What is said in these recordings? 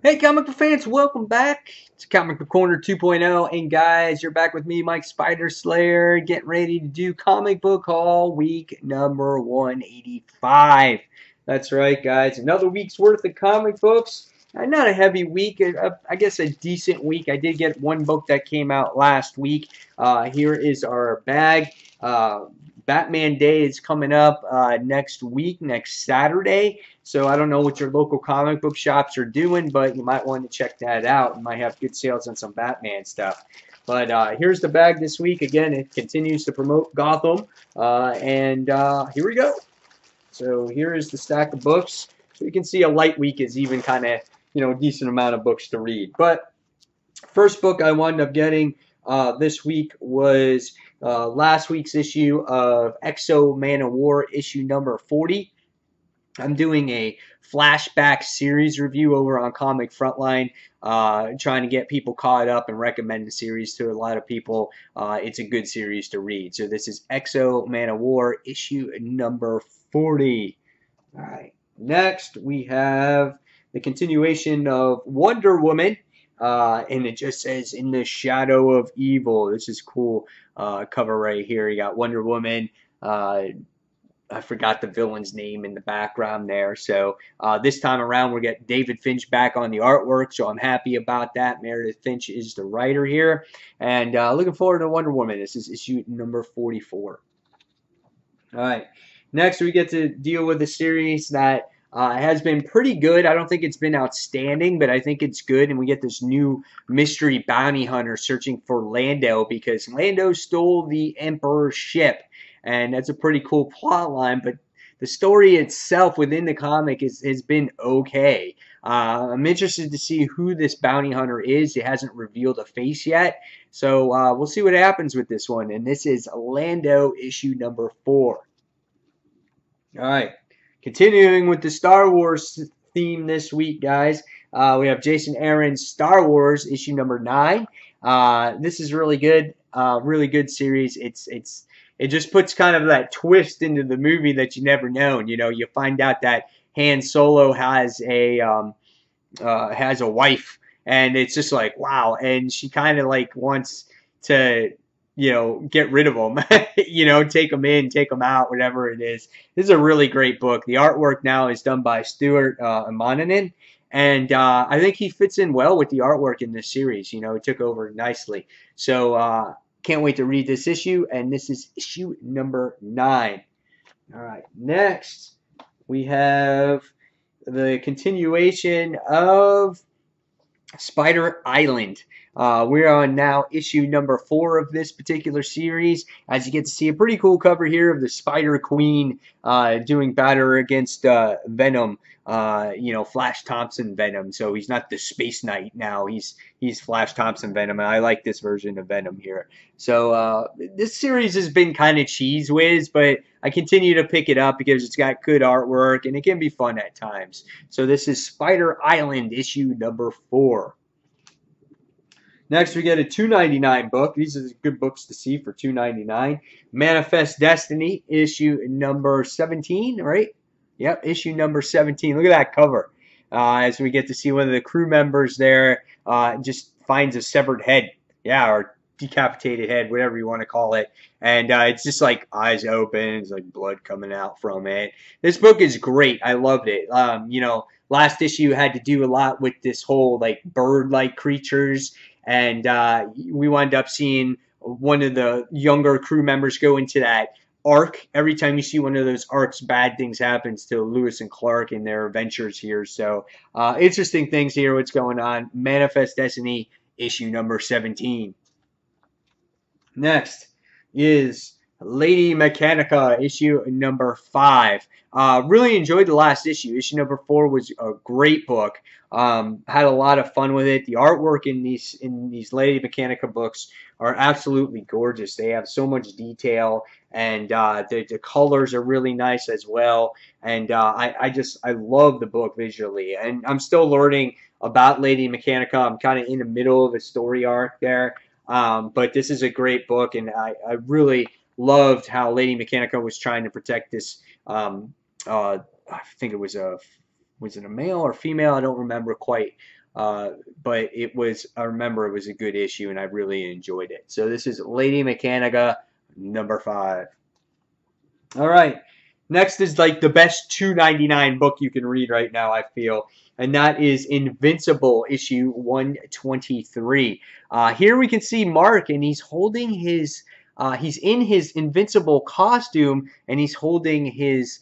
Hey, comic book fans, welcome back to Comic Book Corner 2.0. And guys, you're back with me, Mike Spider Slayer, getting ready to do Comic Book Haul week number 185. That's right, guys. Another week's worth of comic books. Not a heavy week, I guess a decent week. I did get one book that came out last week. Here is our bag. Batman Day is coming up next week, next Saturday. So I don't know what your local comic book shops are doing, but you might want to check that out. You might have good sales on some Batman stuff. But here's the bag this week. Again, it continues to promote Gotham. And here we go. So here is the stack of books. So you can see a light week is even kind of, a decent amount of books to read. But first book I wound up getting this week was last week's issue of Manowar, issue number 40. I'm doing a flashback series review over on Comic Frontline, trying to get people caught up and recommend the series to a lot of people. It's a good series to read. So this is Manowar, issue number 40. All right. Next, we have the continuation of Wonder Woman. And it just says "In the Shadow of Evil." This is cool cover right here. You got Wonder Woman. I forgot the villain's name in the background there. So this time around, we're getting David Finch back on the artwork, so I'm happy about that. Meredith Finch is the writer here, and looking forward to Wonder Woman. This is issue number 44. All right. Next, we get to deal with a series that has been pretty good. I don't think it's been outstanding, but I think it's good. And we get this new mystery bounty hunter searching for Lando because Lando stole the Emperor's ship. And that's a pretty cool plot line, but the story itself within the comic has been okay. I'm interested to see who this bounty hunter is. It hasn't revealed a face yet. So we'll see what happens with this one. And this is Lando issue number 4. All right. Continuing with the Star Wars theme this week, guys. We have Jason Aaron's Star Wars issue number 9. This is really good. Really good series. It just puts kind of that twist into the movie that you never known. You find out that Han Solo has a wife, and it's just like, wow. And she kind of like wants to, get rid of them, take them in, take them out, whatever it is. This is a really great book. The artwork now is done by Stuart Immonen, and I think he fits in well with the artwork in this series. He took over nicely. So can't wait to read this issue, and this is issue number 9. All right, next we have the continuation of Spider Island. We're on now issue number 4 of this particular series. As you get to see a pretty cool cover here of the Spider Queen doing battle against Venom. Flash Thompson Venom. So he's not the Space Knight now. He's Flash Thompson Venom, and I like this version of Venom here. So this series has been kind of cheese whiz, but I continue to pick it up because it's got good artwork and it can be fun at times. So this is Spider Island issue number 4. Next, we get a $2.99 book. These are good books to see for $2.99. Manifest Destiny issue number 17, right? Yep, issue number 17. Look at that cover. As we get to see one of the crew members there just finds a severed head. Yeah, or decapitated head, whatever you want to call it. And it's just like eyes open. It's like blood coming out from it. This book is great. I loved it. Last issue had to do a lot with this whole like bird-like creatures. And we wound up seeing one of the younger crew members go into that arc. Every time you see one of those arcs, bad things happens to Lewis and Clark in their adventures here. So interesting things here, what's going on. Manifest Destiny issue number 17. Next is Lady Mechanica issue number 5. Really enjoyed the last issue. Issue number 4 was a great book. Had a lot of fun with it. The artwork in these Lady Mechanica books are absolutely gorgeous. They have so much detail, and the colors are really nice as well. And I love the book visually. And I'm still learning about Lady Mechanica. I'm kind of in the middle of a story arc there. But this is a great book, and I really loved how Lady Mechanica was trying to protect this. I think it was it a male or female? I don't remember quite. but I remember it was a good issue and I really enjoyed it. So this is Lady Mechanica number 5. All right. Next is like the best 2.99 book you can read right now, I feel. And that is Invincible, issue 123. Here we can see Mark, and he's holding he's in his Invincible costume, and he's holding his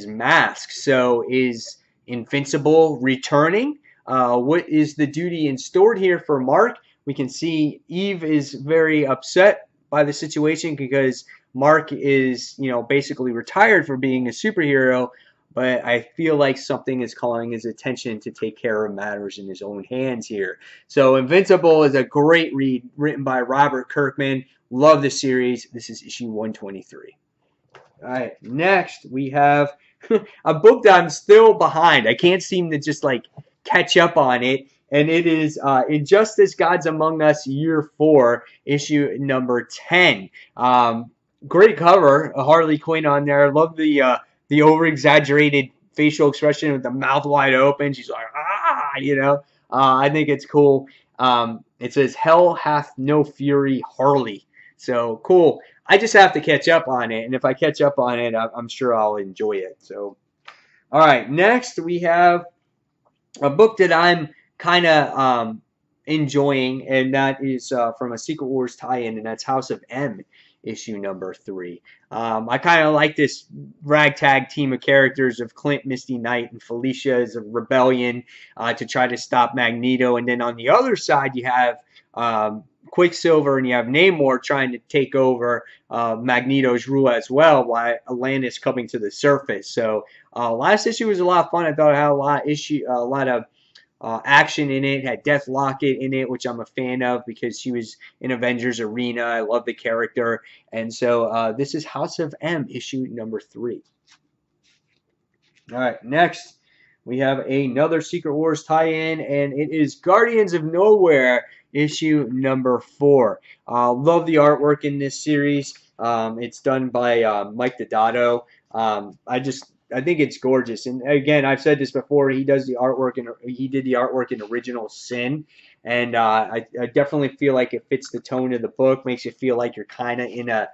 mask. So is Invincible returning? What is the duty in store here for Mark? We can see Eve is very upset by the situation because Mark is, basically retired for being a superhero, but I feel like something is calling his attention to take care of matters in his own hands here. So Invincible is a great read written by Robert Kirkman. Love the series. This is issue 123. All right, next we have a book that I'm still behind. I can't seem to just like catch up on it. And it is Injustice Gods Among Us Year 4, issue number 10. Great cover, a Harley Quinn on there. Love the over-exaggerated facial expression with the mouth wide open. She's like, I think it's cool. It says, Hell hath no fury, Harley. So, cool. I just have to catch up on it. And if I catch up on it, I'm sure I'll enjoy it. So, all right. Next, we have a book that I'm kind of enjoying, and that is from a Secret Wars tie-in, and that's House of M, issue number 3. I kind of like this ragtag team of characters of Clint, Misty Knight, and Felicia as a rebellion to try to stop Magneto, and then on the other side you have Quicksilver and you have Namor trying to take over Magneto's rule as well, while Atlantis coming to the surface. So last issue was a lot of fun. I thought it had a lot of action in it. Had Death Locket in it, which I'm a fan of because she was in Avengers Arena. I love the character. And so this is House of M, issue number 3. All right, next we have another Secret Wars tie-in, and it is Guardians of Nowhere, issue number 4. Love the artwork in this series. It's done by Mike Deodato. I think it's gorgeous. And again, I've said this before. He does the artwork, and he did the artwork in Original Sin, and I definitely feel like it fits the tone of the book. Makes you feel like you're kind of in an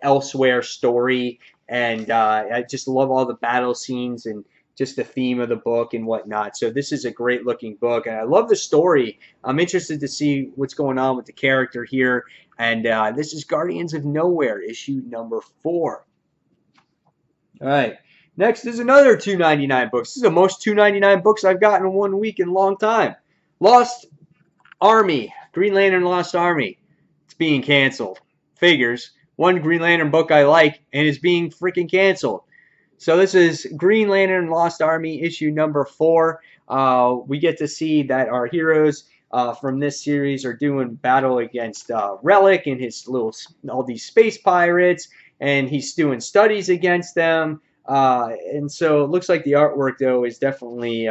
elsewhere story. And I just love all the battle scenes and just the theme of the book and whatnot. So this is a great looking book, and I love the story. I'm interested to see what's going on with the character here. And this is Guardians of Nowhere, issue number 4. All right. Next is another $2.99 book. This is the most $2.99 books I've gotten in 1 week in a long time. Lost Army, Green Lantern Lost Army. It's being canceled. Figures. One Green Lantern book I like, and it's being freaking canceled. So this is Green Lantern Lost Army, issue number 4. We get to see that our heroes from this series are doing battle against Relic and all these space pirates, and he's doing studies against them. And so it looks like the artwork, though, is definitely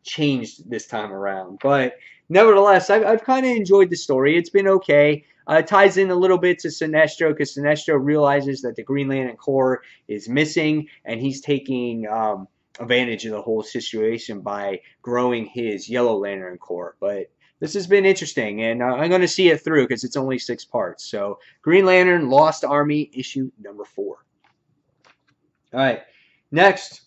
changed this time around. But nevertheless, I've kind of enjoyed the story. It's been okay. It ties in a little bit to Sinestro, because Sinestro realizes that the Green Lantern Corps is missing, and he's taking advantage of the whole situation by growing his Yellow Lantern Corps. But this has been interesting, and I'm going to see it through because it's only 6 parts. So Green Lantern Lost Army, issue number 4. All right, next,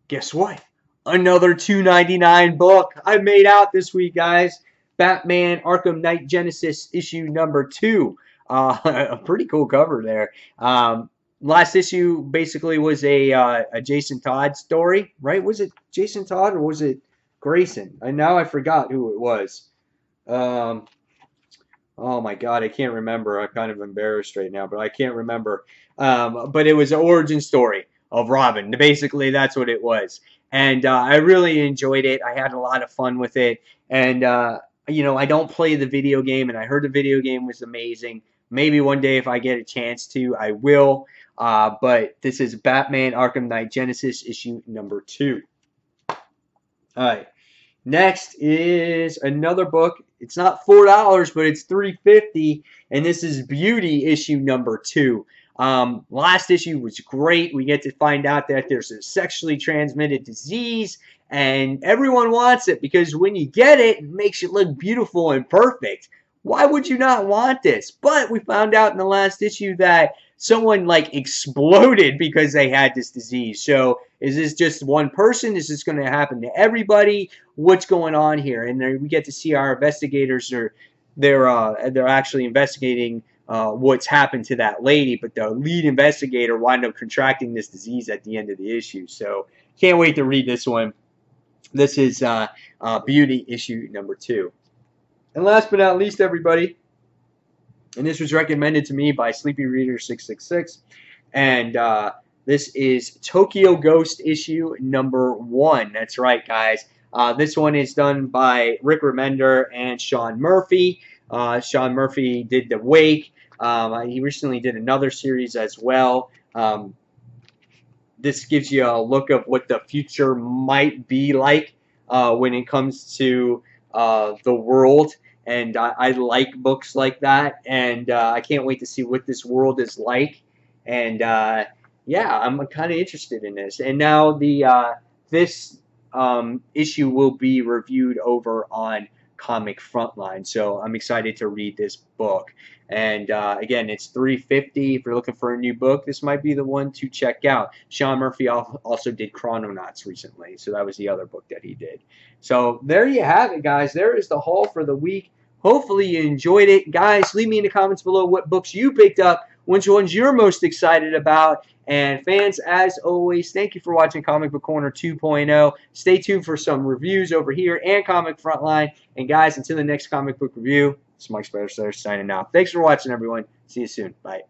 guess what? Another $2.99 book I made out this week, guys. Batman Arkham Knight Genesis, issue number 2. A pretty cool cover there. Last issue basically was a Jason Todd story, right? Was it Jason Todd or was it Grayson? And now I forgot who it was. Oh my God, I can't remember. I'm kind of embarrassed right now, but I can't remember. But it was an origin story of Robin. Basically, that's what it was. And I really enjoyed it. I had a lot of fun with it. And, I don't play the video game, and I heard the video game was amazing. Maybe one day if I get a chance to, I will. But this is Batman Arkham Knight Genesis, issue number 2. All right. Next is another book. It's not $4, but it's $3.50, and this is Beauty, issue number 2. Last issue was great. We get to find out that there's a sexually transmitted disease, And everyone wants it because when you get it, it makes you look beautiful and perfect. Why would you not want this? But we found out in the last issue that someone like exploded because they had this disease. So is this just one person? Is this going to happen to everybody? What's going on here? And we get to see our investigators are they're actually investigating what's happened to that lady, but the lead investigator wound up contracting this disease at the end of the issue. So can't wait to read this one. This is Beauty issue number 2. And last but not least, everybody, and this was recommended to me by Sleepy Reader 666, and this is Tokyo Ghost issue number 1. That's right, guys. This one is done by Rick Remender and Sean Murphy. Sean Murphy did The Wake. He recently did another series as well. This gives you a look of what the future might be like when it comes to the world. And I like books like that. And I can't wait to see what this world is like. And yeah, I'm kind of interested in this. And now this issue will be reviewed over on Comic Frontline. So I'm excited to read this book. And again, it's $3.50. If you're looking for a new book, this might be the one to check out. Sean Murphy also did Chrononauts recently, so that was the other book that he did. So there you have it, guys. There is the haul for the week. Hopefully you enjoyed it. Guys, leave me in the comments below what books you picked up, which ones you're most excited about. And fans, as always, thank you for watching Comic Book Corner 2.0. Stay tuned for some reviews over here and Comic Frontline. And guys, until the next comic book review, it's Mike Spider signing out. Thanks for watching, everyone. See you soon. Bye.